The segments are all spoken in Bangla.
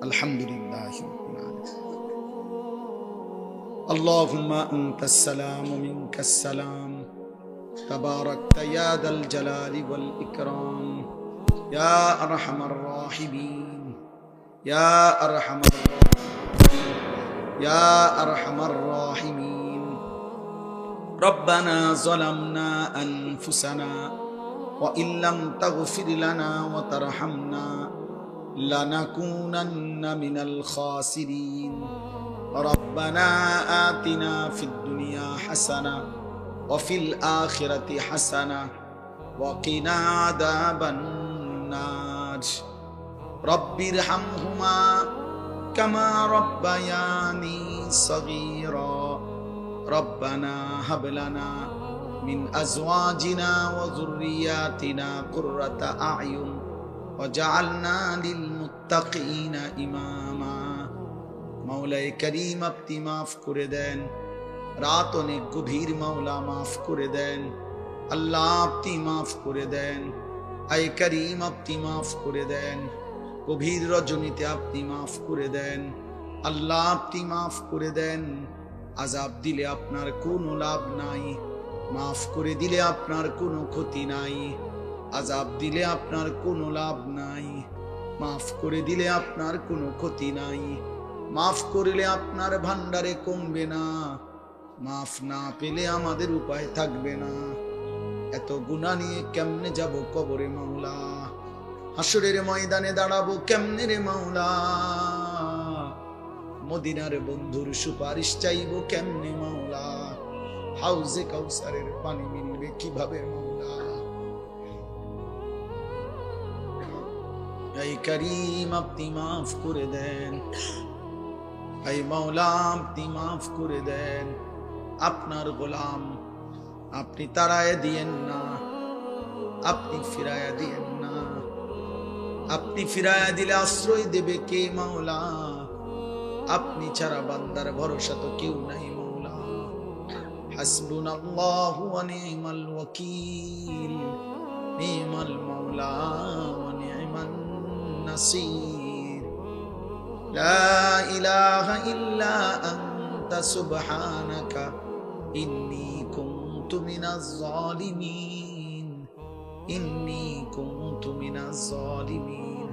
আলহামদুলিল্লাহ। আল্লাহুম্মা আনতাস সালাম ওয়া মিনকাস সালাম তাবারাকতা ইয়া দাল জালালি ওয়াল ইকরাম ইয়া আরহামার রাহিমিন ইয়া আরহামার ইয়া আরহামার রাহিমিন। রব্বানা যালামনা আনফুসানা ওয়া ইল্লাম তাগফির লানা ওয়া তারহামনা লানাকুনান্না মিনাল খাসিরিন। রব্বানা আতিনা ফিদ দুনিয়া হাসানা ওয়া ফিল আখিরাতি হাসানা ওয়া কিনা আযাবান নার। রব্বিরহামহুমা কামা রব্বায়ানি সগীরা। রব্বানা হাব লানা মিন আজওয়াজিনা ওয়া যুররিয়াতিনা কুররাতা আ'য়ুন ওয়াজআলনা লিল মুত্তাকিনা ইমামা। মাওলায়ে কারীম, আপনি মাফ করে দেন। রাত অনেক গভীর, মাওলা মাফ করে দেন। আল্লাহ আপনি মাফ করে দেন। আয়ে কারীম, আপনি মাফ করে দেন। গভীর রজনীতে আপনি মাফ করে দেন। আল্লাহ আপনি মাফ করে দেন। আযাব দিলে আপনার কোনো লাভ নাই, মাফ করে দিলে আপনার কোনো ক্ষতি নাই। আযাব দিলে আপনার কোনো লাভ নাই, মাফ করে দিলে আপনার কোনো ক্ষতি নাই। মাফ করলে আপনার ভান্ডারে কমবে না, মাফ না পেলে আমাদের উপায় থাকবে না। এত গুনাহ নিয়ে কেমনে যাব কবরে মাওলা? হাসরের ময়দানে দাঁড়াবো কেমনে রে মাওলা? মদিনার বন্ধুর সুপারিশ চাইবো কেমনে মাওলা? হাউজে কাউসারের পানি মিলবে কিভাবে মাওলা? আয়ে কারীম, আপনি মাফ করে দেন। আয়ে মাওলা, আপনি মাফ করে দেন। আপনার গোলাম, আপনি তাড়ায় দিয়েন না, আপনি ফিরায়া দিয়েন না। আপনি ফিরায়া দিলে আশ্রয় দেবে কে মাওলা? আপনি ছাড়া বান্দার ভরসা তো কেউ নাই মাওলা। হাসবুনাল্লাহু ওয়া নি'মাল ওয়াকিল, নি'মাল মাওলা ওয়া নি'মান নাসির। লা ইলাহা ইল্লা আনতা সুবহানাকা ইন্নী কুনতু মিনাজ জালিমিন, ইন্নী কুনতু মিনাজ জালিমিন।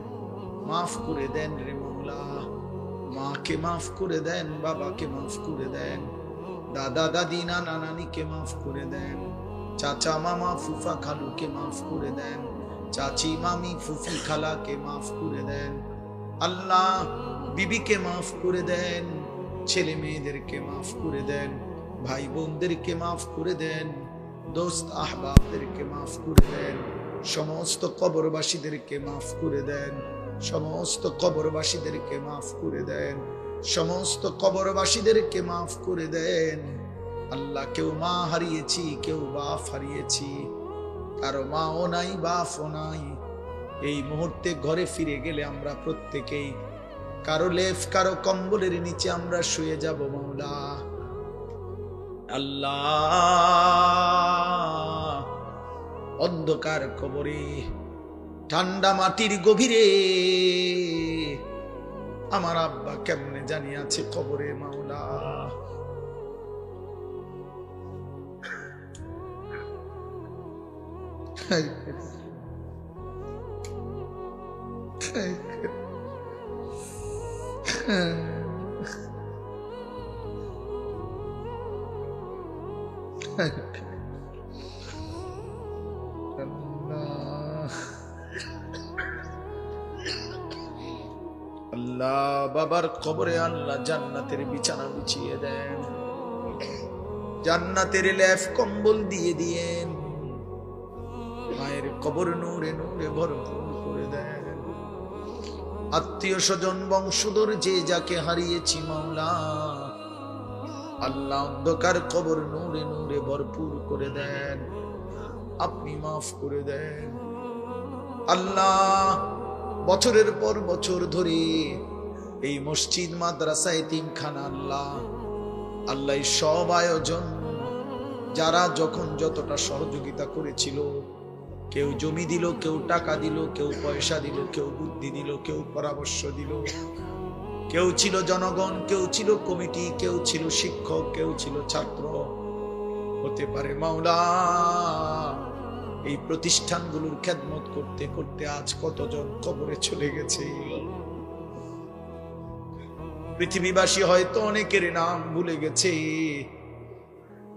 মাফ করে দেন রে মাওলা। মাকে মাফ করে দেন, বাবাকে মাফ করে দেন, দাদা দাদি নানা নানিকে মাফ করে দেন, চাচা মামা ফুফা খালুকে মাফ করে দেন, চাচি মামি ফুফি খালাকে মাফ করে দেন। আল্লাহ বিবিকে মাফ করে দেন, ছেলে মেয়েদেরকে মাফ করে দেন, ভাই বোনদেরকে মাফ করে দেন, দোস্ত আহবাবদেরকে মাফ করে দেন। সমস্ত কবরবাসীদেরকে মাফ করে দেন, সমস্ত কবরবাসীদেরকে মাফ করে দেন, সমস্ত কবরবাসীদেরকে মাফ করে দেন। আল্লাহ, কেউ মা হারিয়েছি, কেউ বাপ হারিয়েছি, কারো মাও নাই বাপও নাই। এই মুহূর্তে ঘরে ফিরে গেলে আমরা প্রত্যেকেই কারো লেফ কারো কম্বলের নিচে আমরা শুয়ে যাব মাওলা। আল্লাহ, অন্ধকার কবরে, ঠান্ডা মাটির গভীরে আমার আব্বা কেমনে জানি আছে কবরে মাওলা। আল্লাহ, বাবার কবরে আল্লাহ জান্নাতের বিছানা বিছিয়ে দেন, জান্নাতের লেফ কম্বল দিয়ে দিয়েন, মায়ের কবর নূরে নূরে ভরপুর করে দেন। আত্মীয় স্বজন বংশধর যে যাকে হারিয়েছি মাওলা, আল্লাহ অন্ধকার কবর নূরে নূরে ভরপুর করে দেন। আপনি মাফ করে দেন। আল্লাহ, বছরের পর বছর ধরে এই মসজিদ মাদ্রাসা এতিমখানা আল্লাহ আল্লাহ সব আয়োজন যারা যখন যতটা সহযোগিতা করেছিল কেউ জমি দিল, কেউ টাকা দিল, কেউ পয়সা দিল, কেউ বুদ্ধি দিল, কেউ পরামর্শ দিল, কেউ ছিল জনগণ, কেউ ছিল কমিটি, কেউ ছিল শিক্ষক, কেউ ছিল ছাত্র। হতে পারে মাওলা এই প্রতিষ্ঠানগুলোর খেদমত করতে করতে আজ কতজন কবরে চলে গেছে। পৃথিবীবাসী হয়তো অনেকের নাম ভুলে গেছে।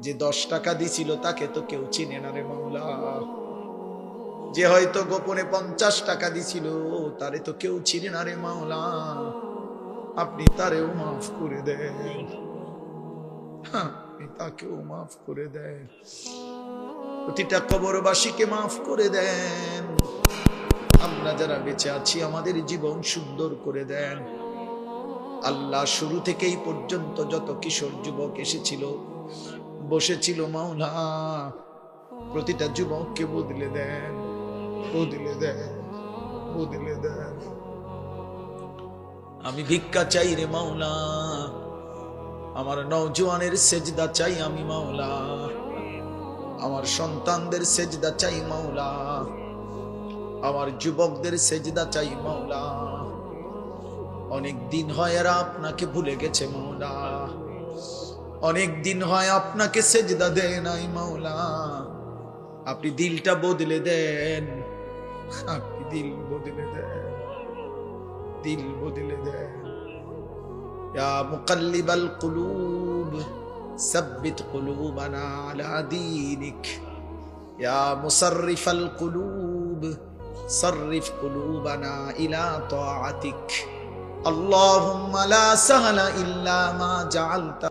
যে 10 টাকা দিছিল তাকে তো কেউ চিনে না রে মাওলা। যে হয়তো গোপনে 50 টাকা দিছিল তারে তো কেউ চিনে না রে মাওলা। আপনি তারেও মাফ করে দেন, আপনি তাকেও মাফ করে দেন, প্রতিটা কবরবাসীকে মাফ করে দেন। আমরা যারা বেঁচে আছি আমাদের জীবন সুন্দর করে দেন আল্লাহ। শুরু থেকেই পর্যন্ত যত কিশোর যুবক এসেছিল বসেছিল মাওলা, প্রতিটা যুবককে বদলে দেন, বদলে দেন, বদলে দেন। আমি ভিক্ষা চাই রে মাওলা, আমার নওজোয়ানের সেজদা চাই আমি মাওলা, আমার সন্তানদের সেজদা চাই মাওলা, আমার যুবকদের সেজদা চাই মাওলা। অনেক দিন হয় এরা আপনাকে ভুলে গেছে মাওলা, অনেক দিন হয় আপনাকে সেজদা দেয় নাই মাওলা। আপনি দিলটা বদলে দেন, আপনি দিল বদলে দেন, দিল বদলে দেন। ইয়া মুকাল্লিবাল কুলুব সাব্বিত কুলুবানা আলা দীনিক, ইয়া মুসাররিফাল কুলুব সাররিফ কুলুবানা ইলা তাআতিক। আল্লাহুম্মা লা সাহলা ইল্লা মা জাআলতা